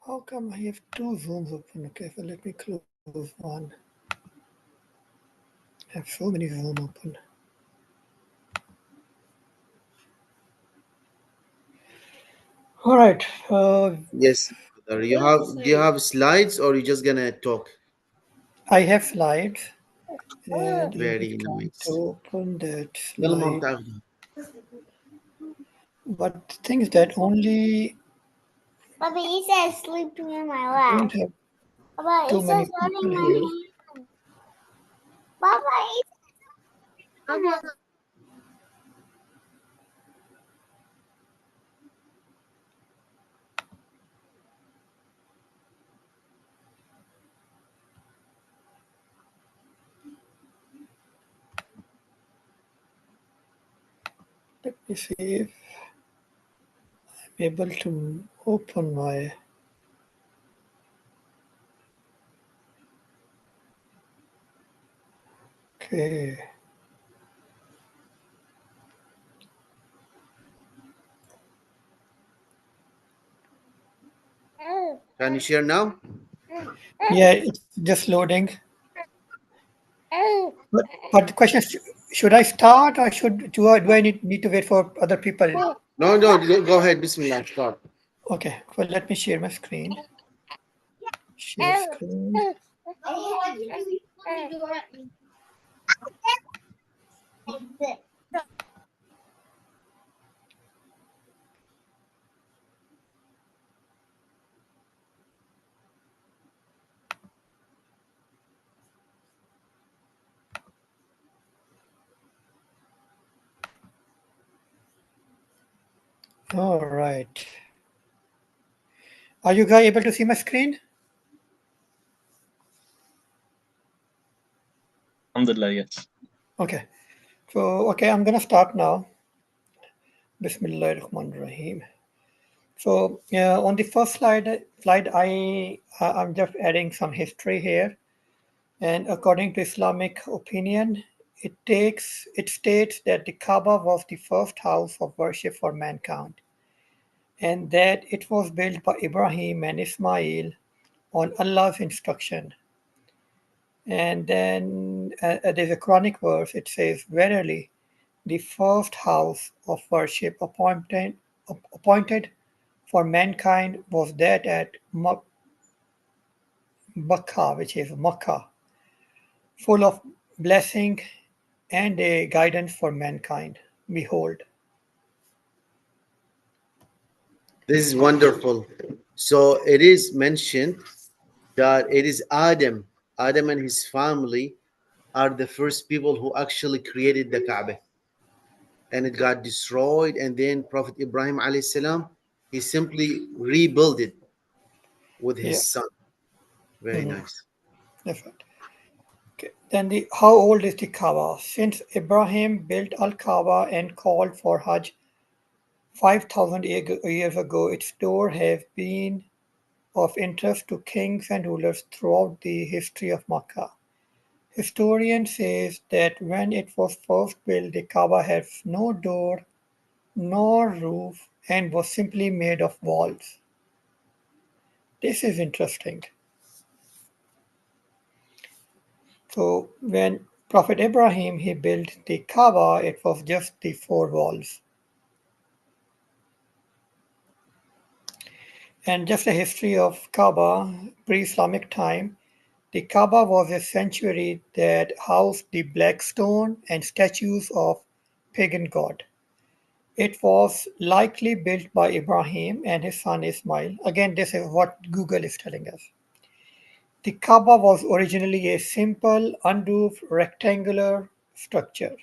How come I have two Zooms open? Okay, so let me close one. I have so many Zoom open. All right. Yes, brother. Do you have slides or you just gonna talk? I have slides, and I was Very trying to nice. open that يلا ماما slide. تعال. But the thing is that only Baba Isa is sleeping in my I don't lap. have Baba too many Isa's people holding my here. hand. Baba Isa. Let me see if I'm able to open my. Okay. Can you share now? Yeah, it's just loading. But the question is, should I start or do I need to wait for other people? No, no, go ahead. Bismillah. Start. Okay, well, let me share my screen. Share screen. All right. Are you guys able to see my screen? Alhamdulillah, yes. Okay. So, okay, I'm gonna start now. Bismillahirrahmanirrahim. So, on the first slide, I'm just adding some history here. And according to Islamic opinion, it states that the Kaaba was the first house of worship for mankind, and that it was built by Ibrahim and Ismail on Allah's instruction. And then there's a Quranic verse. It says, "Verily, the first house of worship appointed for mankind was that at Makkah, which is Makkah, full of blessing and a guidance for mankind. Behold." This is wonderful. So it is mentioned that it is Adam and his family are the first people who actually created the Kaaba, and it got destroyed. And then Prophet Ibrahim alayhi salam, he simply rebuilt it with Yeah. his son. Very Mhm. nice. That's right. Okay. Then how old is the Kaaba? Since Ibrahim built Al Kaaba and called for Hajj 5,000 years ago, its doors have been of interest to kings and rulers throughout the history of Makkah. Historians say that when it was first built, the Kaaba had no door nor roof and was simply made of walls. This is interesting. So when Prophet Ibrahim he built the Kaaba, it was just the four walls. And just the history of Kaaba, pre-Islamic time, the Kaaba was a sanctuary that housed the black stone and statues of pagan god. It was likely built by Ibrahim and his son Ismail. Again, this is what Google is telling us. The Kaaba was originally a simple, unroofed, rectangular structure.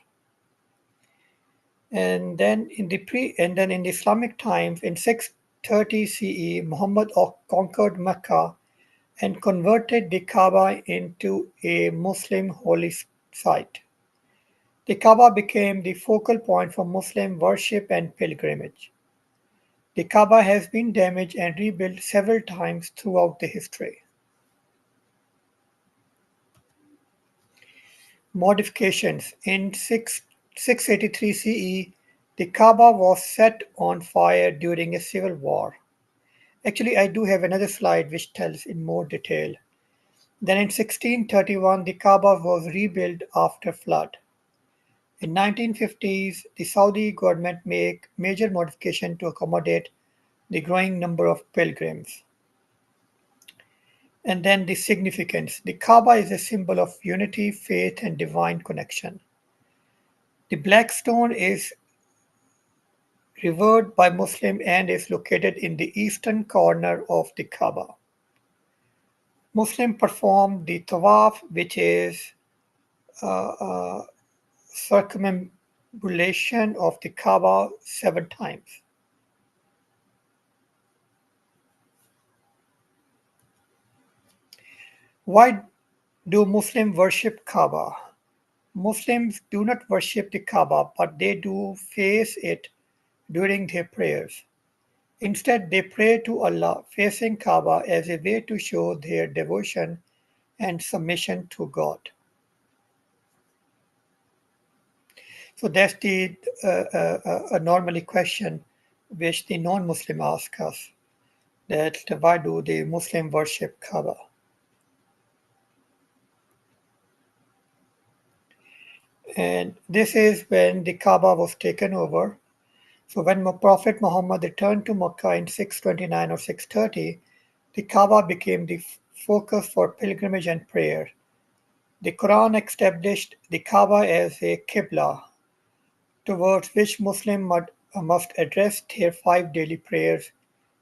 And then in the Islamic times, in 630 CE, Muhammad conquered Mecca and converted the Kaaba into a Muslim holy site. The Kaaba became the focal point for Muslim worship and pilgrimage. The Kaaba has been damaged and rebuilt several times throughout the history. Modifications: in 683 CE, the Kaaba was set on fire during a civil war. Actually, I do have another slide which tells in more detail. Then in 1631, the Kaaba was rebuilt after flood. In 1950s, the Saudi government made major modification to accommodate the growing number of pilgrims. And then the significance. The Kaaba is a symbol of unity, faith, and divine connection. The black stone is revered by Muslims and is located in the eastern corner of the Kaaba. Muslims perform the tawaf, which is circumambulation of the Kaaba 7 times. Why do Muslims worship Kaaba? Muslims do not worship the Kaaba, but they do face it during their prayers. Instead, they pray to Allah facing Kaaba as a way to show their devotion and submission to God. So that's the normally question which the non-Muslim ask us, that why do the Muslim worship Kaaba? And this is when the Kaaba was taken over. So when Prophet Muhammad returned to Mecca in 629 or 630, the Kaaba became the focus for pilgrimage and prayer. The Quran established the Kaaba as a Qibla towards which Muslims must address their 5 daily prayers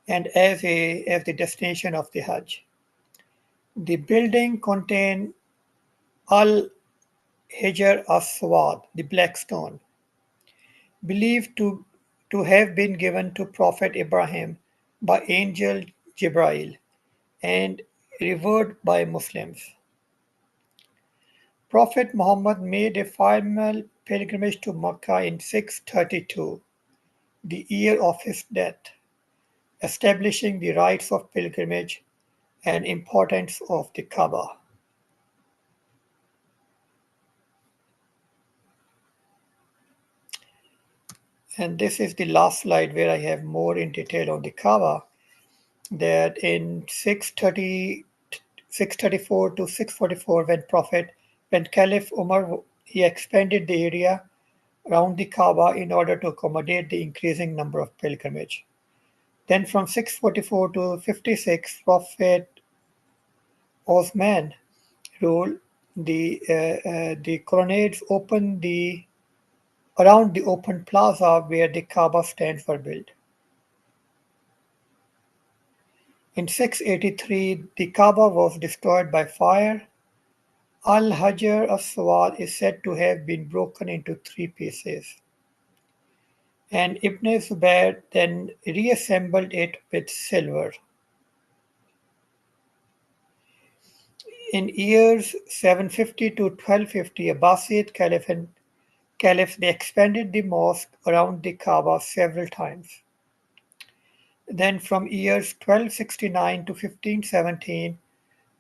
and as the destination of the Hajj. The building contained Al-Hijr as-Swad, the black stone, believed to have been given to Prophet Ibrahim by angel Jibril and revered by Muslims. Prophet Muhammad made a final pilgrimage to Mecca in 632, the year of his death, establishing the rites of pilgrimage and importance of the Kaaba. And this is the last slide where I have more in detail on the Kaaba, that in 634 to 644, when Caliph Umar, he expanded the area around the Kaaba in order to accommodate the increasing number of pilgrimage. Then from 644 to 56, Prophet Osman ruled. The colonnades opened the around the open plaza where the Kaaba stands were built. In 683, the Kaaba was destroyed by fire. Al-Hajar as-Swad is said to have been broken into 3 pieces, and Ibn Zubayr then reassembled it with silver. In years 750 to 1250, Abbasid caliphs they expanded the mosque around the Kaaba several times. Then from years 1269 to 1517,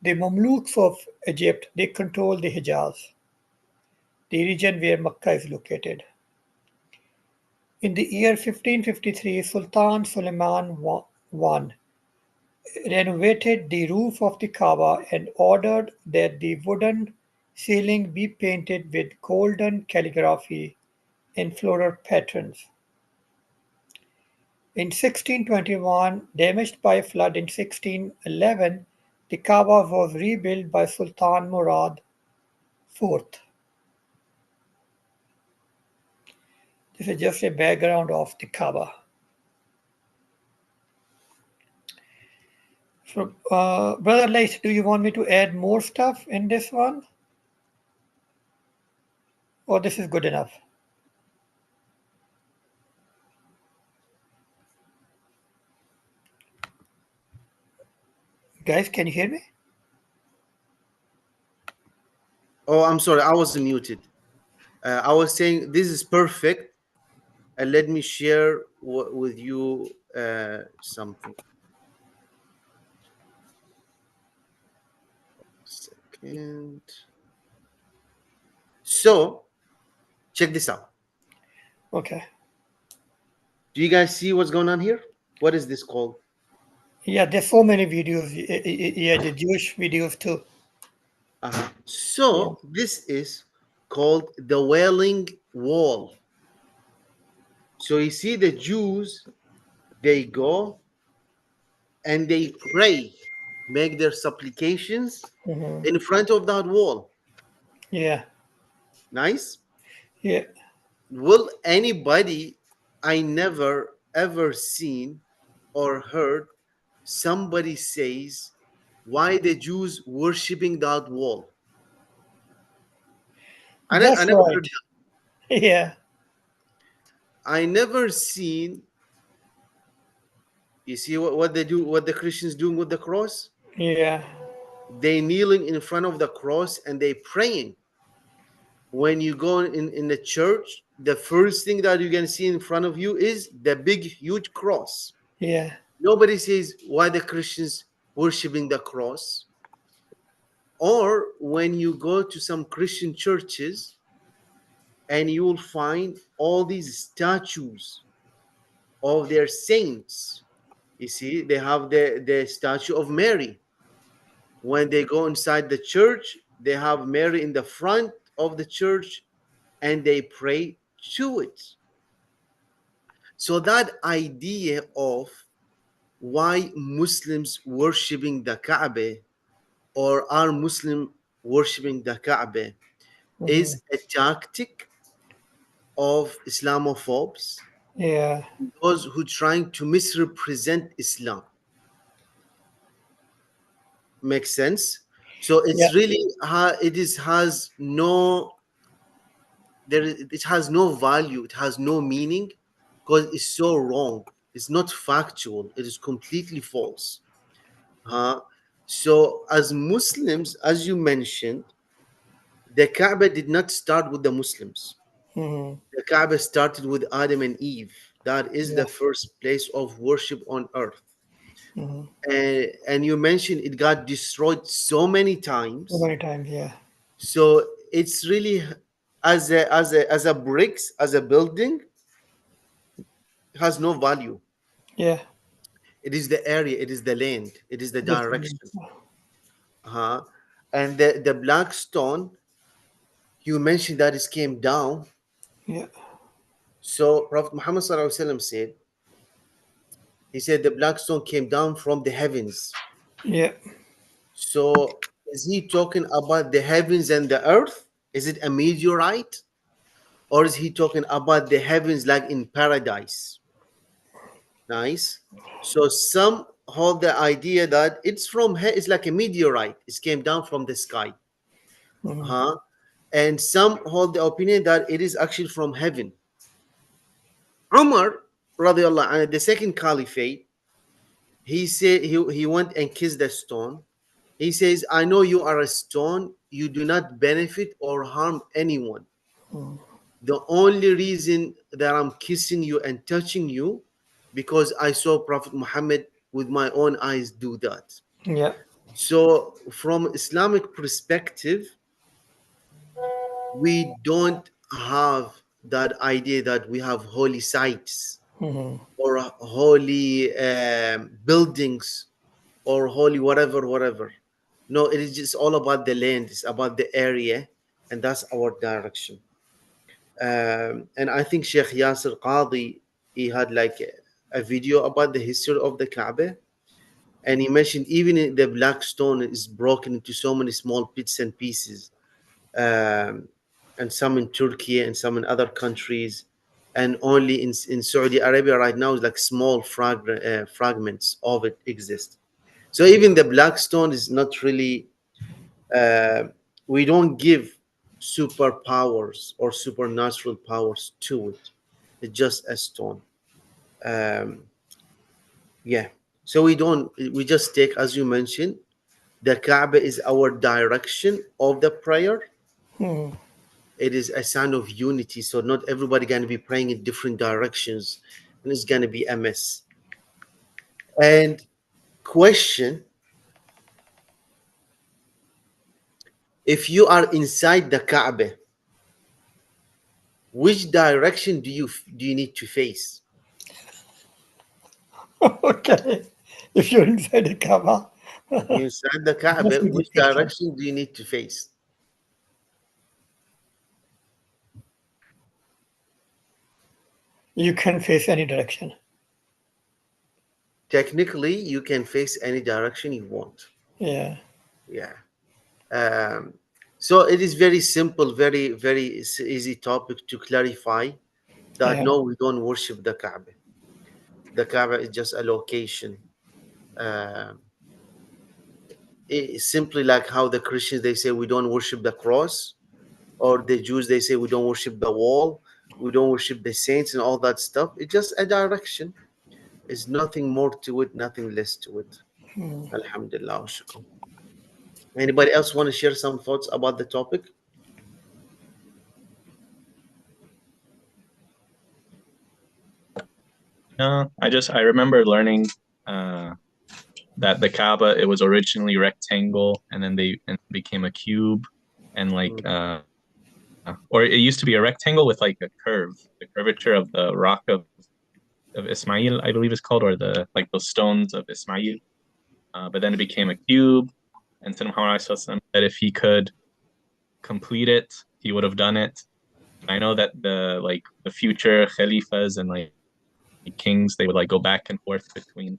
the Mamluks of Egypt they controlled the Hijaz, the region where Mecca is located. In the year 1553, Sultan Suleiman I renovated the roof of the Kaaba and ordered that the wooden ceiling be painted with golden calligraphy in floral patterns. In 1621, damaged by a flood in 1611, the Kaaba was rebuilt by Sultan Murad IV. This is just a background of the Kaaba. So, Brother Layth, do you want me to add more stuff in this one? Or this is good enough? Guys, can you hear me? Oh, I'm sorry, I was muted. I was saying this is perfect. And let me share with you something. Second. So, check this out. Okay. Do you guys see what's going on here? What is this called? Yeah, there's so many videos. Yeah, the Jewish videos too. Yeah. So this is called the Wailing Wall. So you see the Jews, they go and they pray, make their supplications Hmm. in front of that wall. Yeah. Nice. Yeah. Will anybody, I never ever seen or heard somebody says why the Jews worshiping that wall. I That's never heard right. that. Yeah. I never seen. You see what they do, what the Christians doing with the cross? Yeah. They kneeling in front of the cross and they praying. When you go in the church, the first thing that you can see in front of you is the big, huge cross. Yeah. Nobody says why the Christians worshiping the cross. Or when you go to some Christian churches and you will find all these statues of their saints. You see, they have the statue of Mary. When they go inside the church, they have Mary in the front of the church and they pray to it. So that idea of why Muslims worshiping the Kaaba or are Muslim worshiping the Kaaba Hmm. is a tactic of Islamophobes, Yeah. those who trying to misrepresent Islam. Makes sense? So Yeah. it's really it is has no it has no value, it has no meaning because it's so wrong. It's not factual, it is completely false. uh, so as Muslims, as you mentioned, the Kaaba did not start with the Muslims. Hmm. The Kaaba started with Adam and Eve. That is Yeah. the first place of worship on earth. Hmm. And you mentioned it got destroyed so many So times. many times. Yeah. So it's really as a bricks, as a building, has no value. Yeah. It is the area, it is the land, it is the This. direction. uh and the black stone, you mentioned that it came down. Yeah. So Prophet Muhammad sallallahu alaihi wasallam said, he said the black stone came down from the heavens. Yeah. So is he talking about the heavens and the earth? Is it a meteorite? Or is he talking about the heavens like in paradise? Nice. So some hold the idea that it's like a meteorite. It came down from the sky. Hmm. Uh-huh. And some hold the opinion that it is actually from heaven. Umar, radiallahu anhu, the second caliphate, he said he went and kissed the stone. He says, I know you are a stone, you do not benefit or harm anyone. The only reason that I'm kissing you and touching you because I saw Prophet Muhammad with my own eyes do that. Yeah. So from Islamic perspective, we don't have that idea that we have holy sites Hmm. or holy buildings or holy whatever. No, it is just all about the land, it's about the area, and that's our direction. And I think Sheikh Yasser Qadi, he had like a video about the history of the Kaaba, and he mentioned even the black stone is broken into so many small bits and pieces, um, and some in Turkey and some in other countries, and only in Saudi Arabia right now is like small fragments of it exist. So even the black stone is not really. Uh, we don't give superpowers or supernatural powers to it. It's just a stone. Um, yeah. So we don't. We just take, as you mentioned, the Kaaba is our direction of the prayer. Hmm. It is a sign of unity. So not everybody going to be praying in different directions, and it's going to be a mess. And question: if you are inside the Kaaba, which direction do you need to face? Okay. If you're inside the Kaaba, Inside the just Kaaba, with the which picture. direction do you need to face? You can face any direction. Technically, you can face any direction you want. Yeah, Yeah. Um, so it is very simple, very easy topic to clarify that yeah. no, we don't worship the Kaaba. The Kaaba is just a location. Um it's simply like how the Christians they say we don't worship the cross, or the Jews they say we don't worship the wall, we don't worship the saints and all that stuff. It's just a direction. It's nothing more to it, nothing less to it. Alhamdulillah wa shukr. Anybody else want to share some thoughts about the topic? No, I remember learning uh, that the Kaaba it was originally rectangle and then they and became a cube and like Mm. or it used to be a rectangle with like a curve, the curvature of the rock of Ismail, I believe it's called, or the like those stones of Ismail. But then it became a cube, and Sayyidina Muhammad SAW said if he could complete it, he would have done it. I know that the future Khalifas and like kings, they would like go back and forth between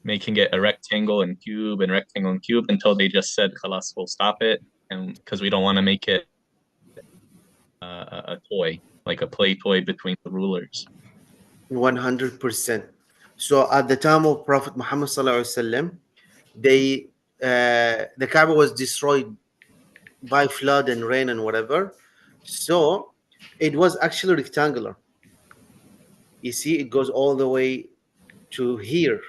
making it a rectangle and cube until they just said, "Khalas, we'll stop it," and because we don't want to make it a toy, like a play toy between the rulers. 100%. So at the time of Prophet Muhammad sallallahu alaihi wasallam, they the Kaaba was destroyed by flood and rain and whatever. So it was actually rectangular. You see, it goes all the way to here.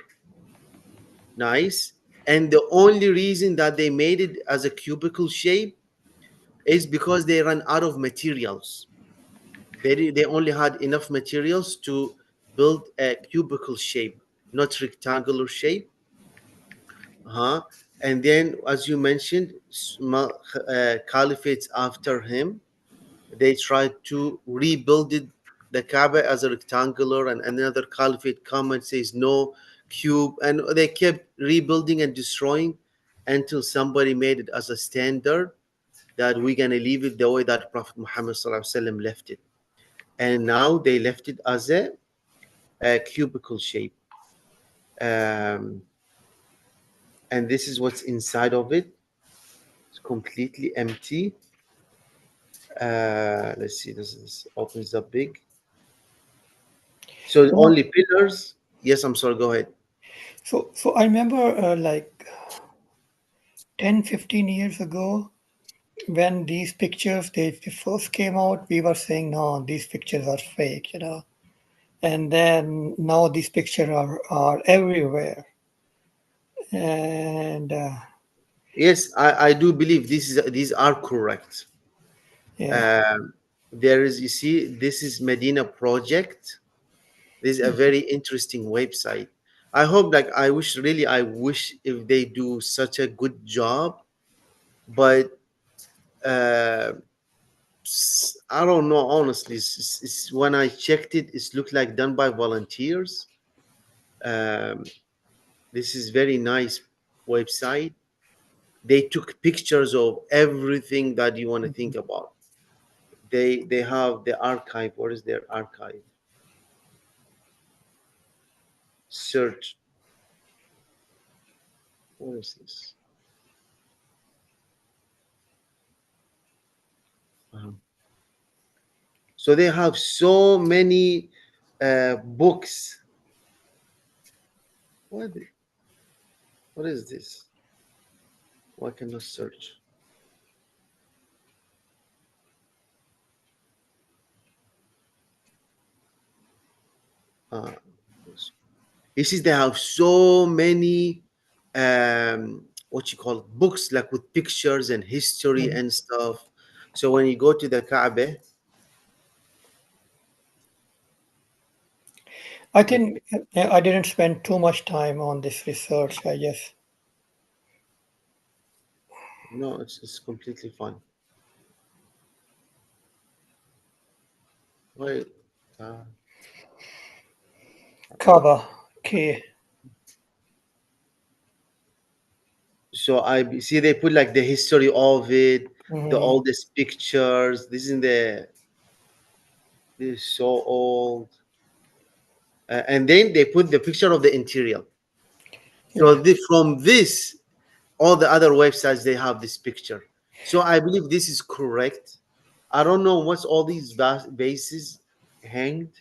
Nice. And the only reason that they made it as a cubical shape is because they ran out of materials. They only had enough materials to build a cubical shape, not rectangular shape. Uh-huh. And then, as you mentioned, caliphates after him, they tried to rebuild it, the Kaaba as a rectangular, and another caliphate come and says no, cube, and they kept rebuilding and destroying until somebody made it as a standard that we're gonna leave it the way that Prophet Muhammad sallallahu alaihi wasallam left it, and now they left it as a cubical shape, um, and this is what's inside of it. It's completely empty. Let's see, this opens up big. So So, only pillars. Yes, I'm sorry. Go ahead. so I remember like 10, 15 years ago when these pictures they first came out, we were saying, no, these pictures are fake, you know. And then now these pictures are everywhere. And Yes, I do believe these are correct. yeah, Um, there is, you see, this is Medina Project. This is a very interesting website. I hope, like, I wish if they do such a good job, but uh, I don't know, honestly. When I checked it, it looked like done by volunteers. Um, this is very nice website. They took pictures of everything that you want to think about. They have the archive. What is their archive? Search. What is this? Um, so they have so many books. What? What is this? Why cannot search? Uh, you see, they have so many what you call it, books, like with pictures and history and stuff. So when you go to the Kaaba, I think I didn't spend too much time on this research. I guess. no, it's completely fine. Wait, uh, Kaba, K. So I see they put like the history of it, the Mhm. oldest pictures. This is so old, and then they put the picture of the interior. Yeah. So from this, all the other websites they have this picture. So I believe this is correct. I don't know what's all these bases hanged,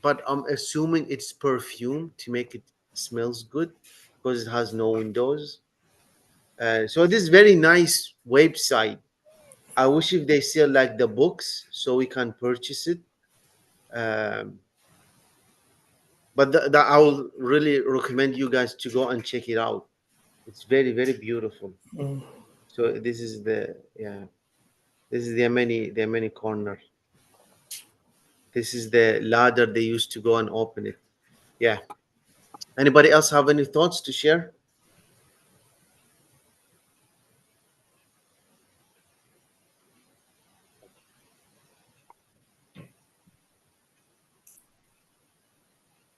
but I'm assuming it's perfume to make it smells good because it has no windows. So this is very nice website. I wish if they sell like the books so we can purchase it. Um, but I will really recommend you guys to go and check it out. It's very very beautiful. Mm. So this is the yeah. This is the Yemeni corner. This is the ladder they used to go and open it. Yeah. Anybody else have any thoughts to share?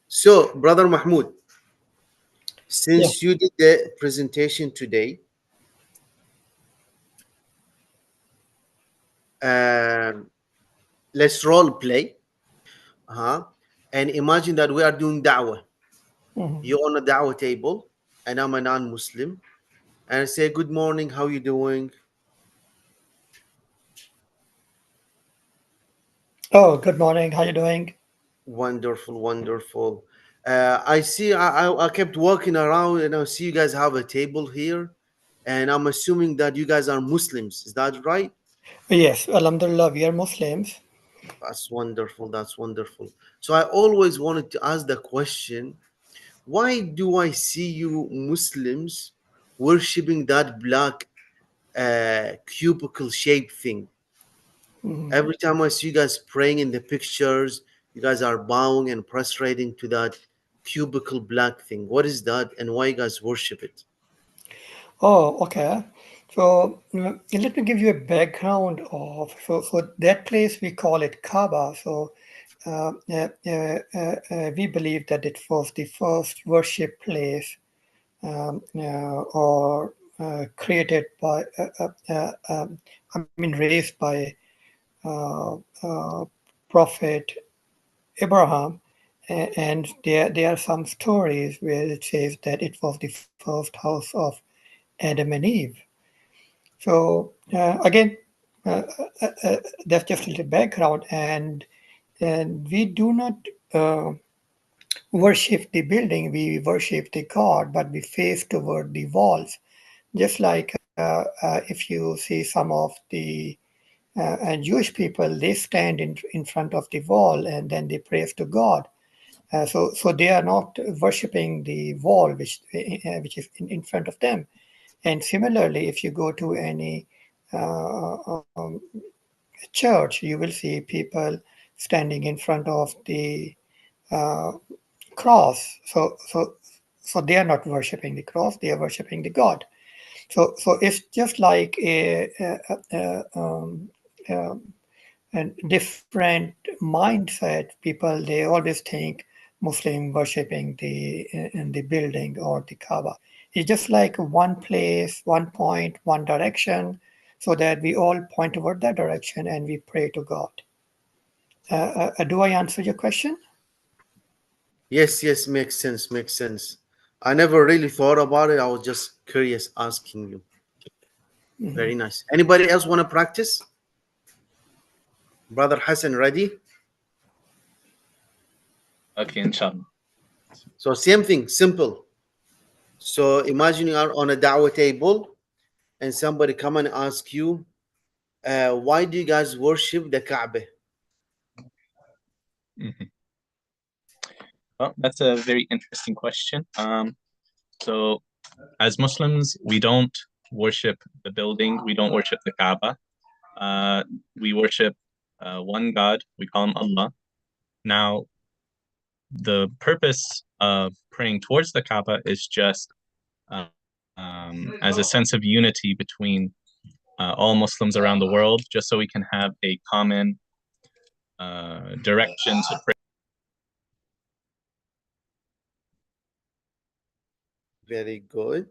So, brother Mahmoud, Yeah. since you did the presentation today, um, let's role play. Uh-huh. And imagine that we are doing da'wah. Mhm. You're on a da'wah table, and I'm a non-Muslim, and I say, "Good morning. How you doing?" Oh, good morning. How you doing? Wonderful, wonderful. I see. I kept walking around, and I see you guys have a table here, and I'm assuming that you guys are Muslims. Is that right? Yes, Alhamdulillah, we are Muslims. That's wonderful. That's wonderful. So I always wanted to ask the question: why do I see you Muslims worshiping that black cubicle shaped thing? Mhm. Every time I see you guys praying in the pictures, you guys are bowing and prostrating to that cubicle black thing. What is that and why you guys worship it? Oh, okay. So let me give you a background of so that place we call it Kaaba. So we believe that it was the first worship place or created by I mean raised by uh, uh, Prophet Abraham. And there are some stories where it says that it was the first house of Adam and Eve. So again, uh, that's just a little background, and we do not uh, worship the building; we worship the God, but we face toward the walls. Just like if you see some of the Jewish people, they stand in front of the wall and then they praise to God. So they are not worshiping the wall which is in front of them. And similarly, if you go to any uh, church, you will see people standing in front of the uh, cross. So they are not worshiping the cross; they are worshiping the God. So it's just like a, and different mindset. People they always think Muslim worshipping the in the building or the Kaaba. It's just like one place, one point, one direction, so that we all point toward that direction and we pray to God. Do I answer your question? Yes, yes, makes sense, makes sense. I never really thought about it. I was just curious asking you. Very nice. Anybody else want to practice? Brother Hassan, ready? Okay, inshallah. So same thing, simple. So imagine you are on a da'wah table and somebody come and ask you, why do you guys worship the Kaaba? Mhm. Well, that's a very interesting question. So as Muslims, we don't worship the building, we don't worship the Kaaba. Uh, we worship one God, we call him Allah. Now, the purpose of praying towards the Kaaba is just as a sense of unity between all Muslims around the world, just so we can have a common direction to pray. Very good.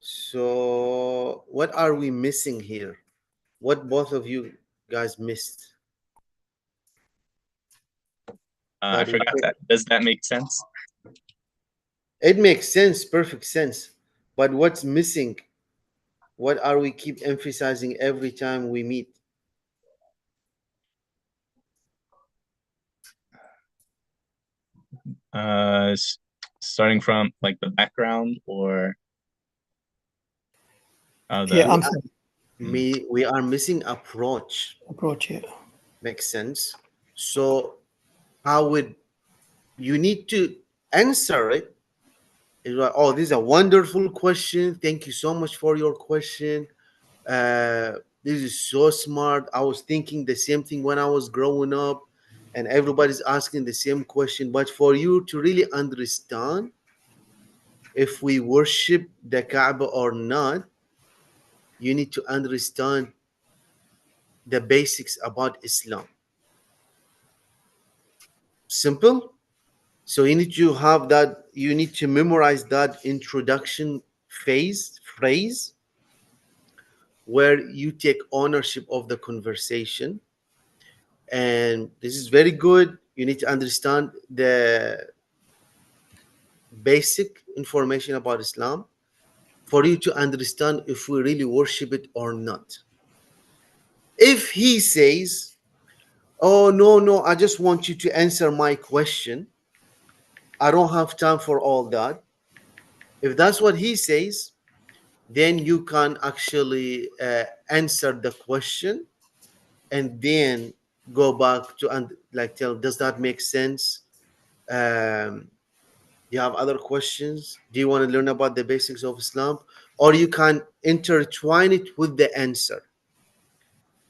So, what are we missing here? What both of you guys missed? I That forgot that. Does that make sense? it makes sense, perfect sense. But what's missing? What are we keep emphasizing every time we meet? Starting from like the background or Yeah, the I'm sorry. We are missing approach. Approach here. Makes sense. So how would you need to answer it? It's like, oh, this is a wonderful question. Thank you so much for your question. Uh, this is so smart. I was thinking the same thing when I was growing up, and everybody's asking the same question. But for you to really understand if we worship the Kaaba or not, you need to understand the basics about Islam. Simple. So you need to have that, you need to memorize that introduction phase phrase where you take ownership of the conversation. And this is very good. You need to understand the basic information about Islam for you to understand if we really worship it or not. If he says, oh, no, no, I just want you to answer my question, I don't have time for all that. If that's what he says, then you can actually answer the question and then go back to and like tell, does that make sense? You have other questions? Do you want to learn about the basics of Islam? Or you can intertwine it with the answer.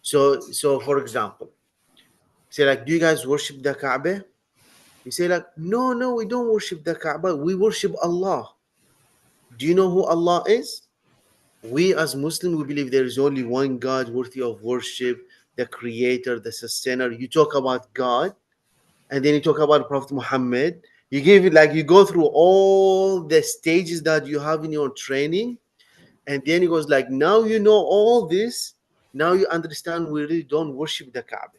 So for example, say like, do you guys worship the Kaaba? You say like, no, no, we don't worship the Kaaba. We worship Allah. Do you know who Allah is? We as Muslims, we believe there is only one God worthy of worship, the creator, the sustainer. You talk about God, and then you talk about Prophet Muhammad. You give it like you go through all the stages that you have in your training, and then he goes like, now you know all this. Now you understand we really don't worship the Kaaba.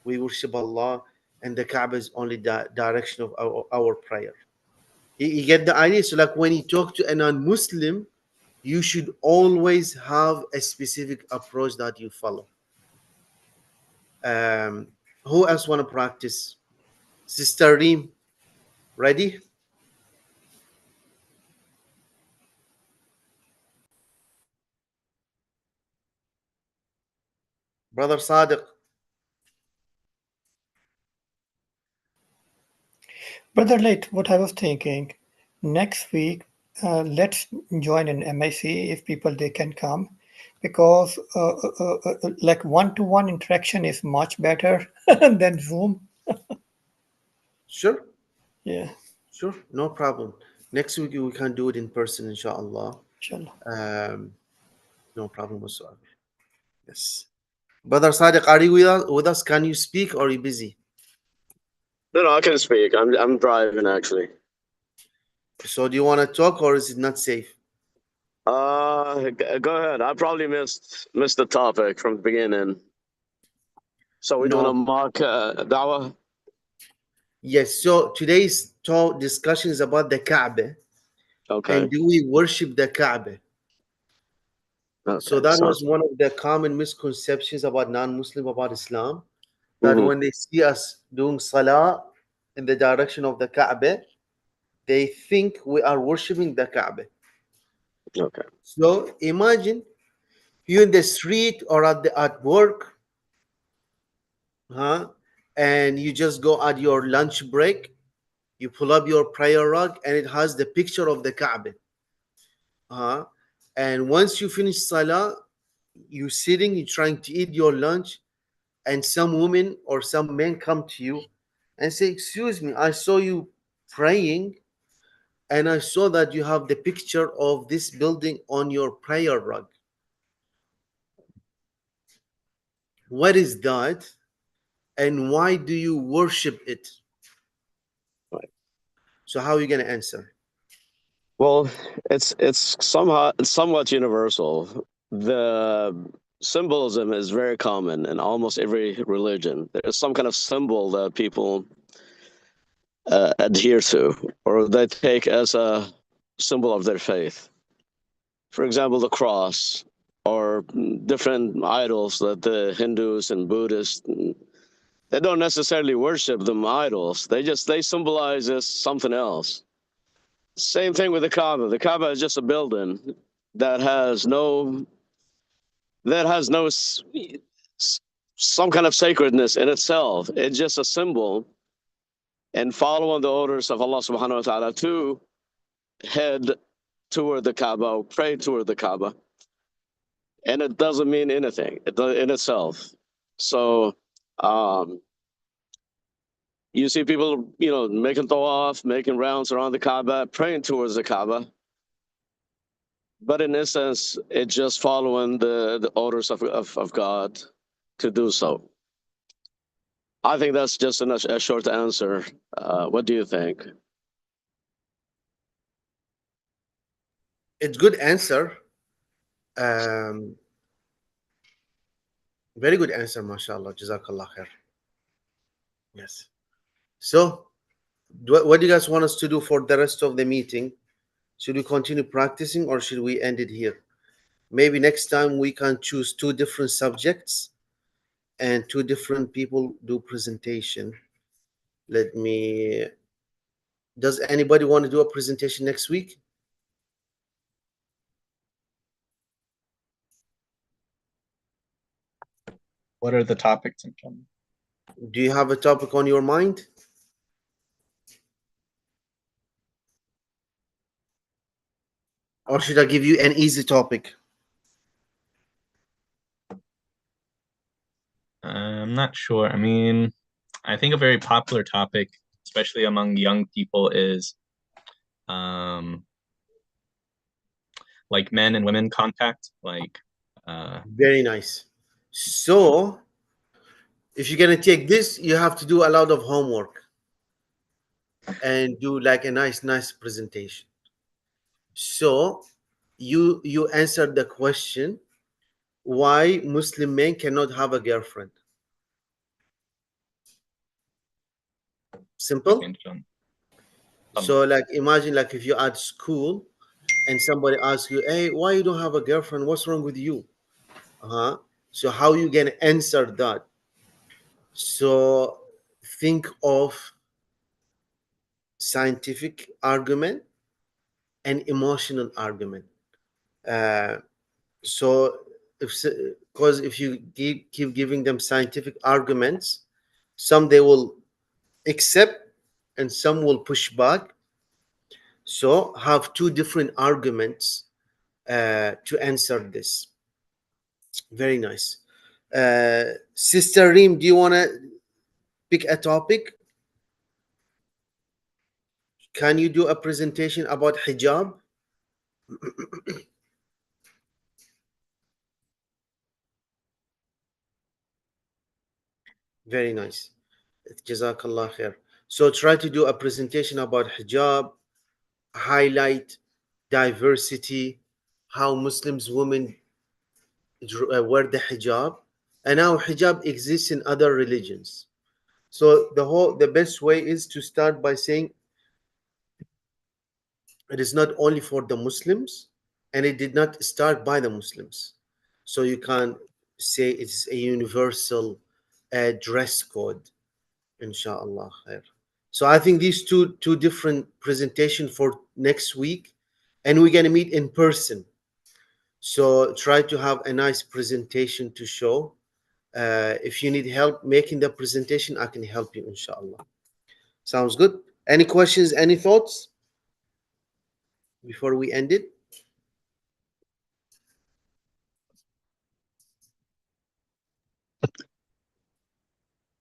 We worship Allah, and the Kaaba is only the direction of our prayer. You get the idea? So like when you talk to a non-Muslim, you should always have a specific approach that you follow. Um, who else want to practice? Sister Reem, ready? Brother Sadiq, Brother Late, what I was thinking, next week, let's join an MIC if people they can come, because like one-to-one interaction is much better than Zoom. sure, Yeah, sure, no problem. Next week we can do it in person, inshallah. inshallah. Um, no problem whatsoever. Yes. Brother Sadiq, are you with us? Can you speak or are you busy? No, no, I can speak. I'm driving actually. So do you want to talk or is it not safe? Go ahead. I probably missed the topic from the beginning. So we're doing a No. mock dawah. Yes. So today's talk discussion is about the Kaaba and Okay. do we worship the Kaaba? So Okay. that was Sounds. one of the common misconceptions about non-Muslim about Islam, that Mm-hmm. when they see us doing salah in the direction of the Kaaba, they think we are worshiping the Kaaba. Okay. So imagine you in the street or at work, huh? And you just go at your lunch break, you pull up your prayer rug, and it has the picture of the Kaaba, huh? And once you finish salah, you sitting, you're trying to eat your lunch, and some woman or some men come to you and say, excuse me, I saw you praying and I saw that you have the picture of this building on your prayer rug. What is that? And why do you worship it? Right. So how are you going to answer? Well, it's somehow somewhat universal. The symbolism is very common in almost every religion. There's some kind of symbol that people adhere to, or they take as a symbol of their faith. For example, the cross, or different idols that the Hindus and Buddhists, they don't necessarily worship them idols. They symbolize as something else. Same thing with the Kaaba. The Kaaba is just a building that has no that has no some kind of sacredness in itself. It's just a symbol, and following the orders of Allah Subhanahu wa Taala to head toward the Kaaba, pray toward the Kaaba, and it doesn't mean anything in itself. So um, you see people, making tawaf, making rounds around the Kaaba, praying towards the Kaaba, but in essence, it's just following the orders of God to do so. I think that's just a short answer. What do you think? It's good answer. Um, Very good answer, mashallah. Jazakallah khair. Yes. So, what do you guys want us to do for the rest of the meeting? Should we continue practicing or should we end it here? Maybe next time we can choose two different subjects and two different people do presentation. Let me. Does anybody want to do a presentation next week? What are the topics in general? Do you have a topic on your mind? Or should I give you an easy topic? I'm not sure. I mean, I think a very popular topic, especially among young people, is like men and women contact. Very nice. So, if you're going to take this, you have to do a lot of homework and do like a nice presentation. So, you answered the question why Muslim men cannot have a girlfriend. Simple. So, like, imagine like if you're at school and somebody asks you, "Hey, why you don't have a girlfriend? What's wrong with you?" So how you gonna answer that? So think of scientific argument and emotional argument. So because if you keep giving them scientific arguments, some they will accept and some will push back. So have two different arguments to answer this. Very nice. Sister Reem, do you want to pick a topic? Can you do a presentation about hijab? Very nice. Jazakallah khair. So try to do a presentation about hijab, highlight diversity, how Muslims women wear the hijab, and how hijab exists in other religions. So the best way is to start by saying it is not only for the Muslims and it did not start by the Muslims. So you can say it's a universal dress code, inshallah khair. So I think these two different presentation for next week, and we're gonna meet in person. So try to have a nice presentation to show. If you need help making the presentation, I can help you, inshallah. Sounds good. Any questions, any thoughts before we end it?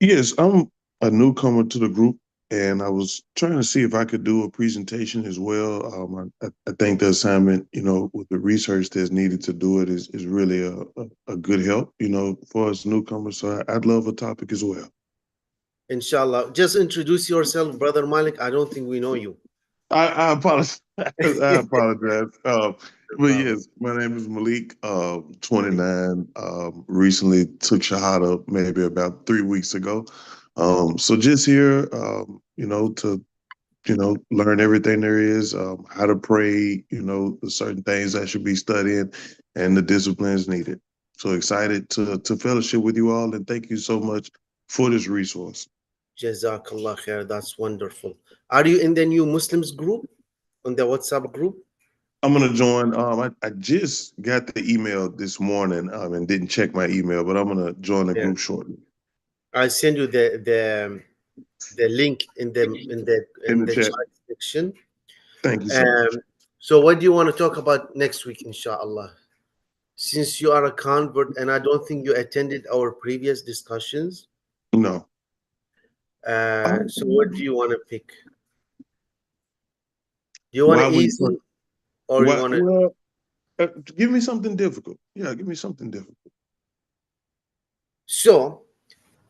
Yes, I'm a newcomer to the group, and I was trying to see if I could do a presentation as well. I think the assignment, with the research that's needed to do it is really a good help, for us newcomers. So I'd love a topic as well. Inshallah. Just introduce yourself, Brother Malik. I don't think we know you. I apologize. I apologize. No But problem. yes, my name is Malik. 29. Recently took Shahada maybe about 3 weeks ago. So just here, to learn everything there is, how to pray, the certain things I should be studying, and the disciplines needed. So excited to fellowship with you all, and thank you so much for this resource. Jazakallah khair. That's wonderful. Are you in the new Muslims group on the WhatsApp group? I'm gonna join. I just got the email this morning, and didn't check my email, but I'm gonna join the Yeah. group shortly. I'll send you the link in the In in the the chat. chat section. Thank you so much. So what do you want to talk about next week, inshallah? Since you are a convert and I don't think you attended our previous discussions, No. so what do you want to pick? Do you want Why to we? easy or you Why? want to? Well, give me something difficult. Yeah, give me something difficult. So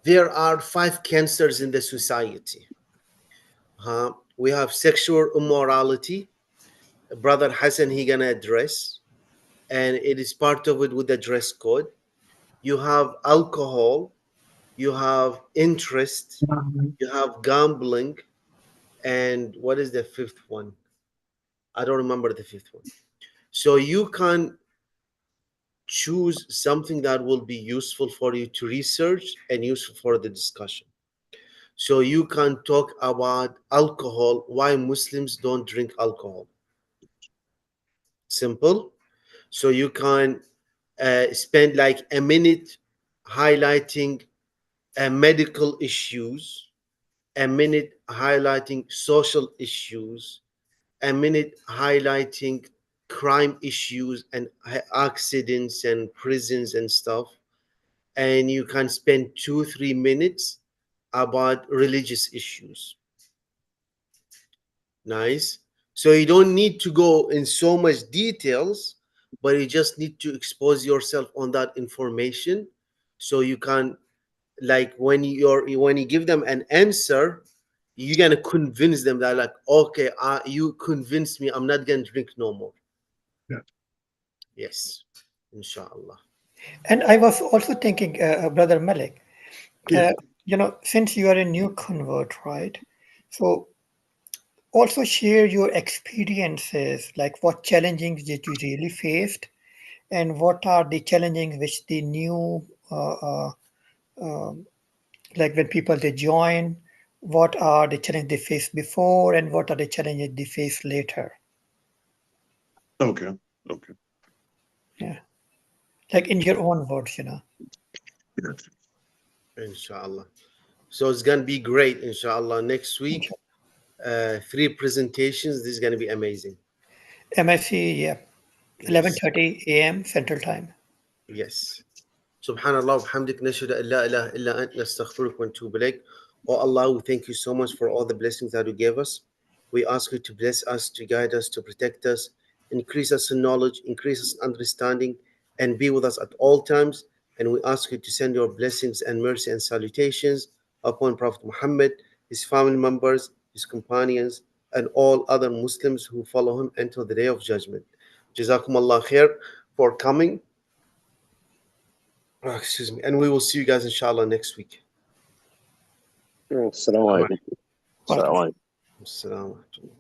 there are 5 cancers in the society. We have sexual immorality. Brother Hassan he gonna address, and it is part of it with the dress code. You have alcohol, you have interest, you have gambling, and what is the fifth one? I don't remember the fifth one. So you can choose something that will be useful for you to research and useful for the discussion. So you can talk about alcohol, why Muslims don't drink alcohol. Simple. So you can spend like a minute highlighting medical issues, a minute highlighting social issues, a minute highlighting crime issues and accidents and prisons and stuff. And you can spend 2 3 minutes about religious issues. Nice. So you don't need to go in so much details, but you just need to expose yourself on that information so you can, like, when you give them an answer, you're gonna convince them that, like, okay, you convinced me, I'm not gonna drink no more. Yeah. Yes, inshallah. And I was also thinking, Brother Malik, Yeah. uh, since you are a new convert, right? So also share your experiences, like what challenges did you really faced, and what are the challenges which the new, like when people they join, what are the challenges they faced before, and what are the challenges they face later? Okay. Okay. Yeah, like in your own words. Yeah. Inshallah. So it's gonna be great, inshallah. Next week, 3 presentations. This is gonna be amazing. MSc, yeah, Yes, 11:30 a.m. Central Time. yes. Subhanallah wa bihamdik nashhadu an la ilaha illa ant nastaghfiruka wa natubu ilayk. Oh Allah, we thank you so much for all the blessings that you gave us. We ask you to bless us, to guide us, to protect us, increase us in knowledge, increase us in understanding, and be with us at all times. And we ask you to send your blessings and mercy and salutations upon Prophet Muhammad, his family members, his companions, and all other Muslims who follow him until the day of judgment. Jazakum Allah khair for coming. Excuse me. And we will see you guys, inshallah, next week. Assalamu alaikum. Welcome. Assalamu alaikum. Assalamu alaikum.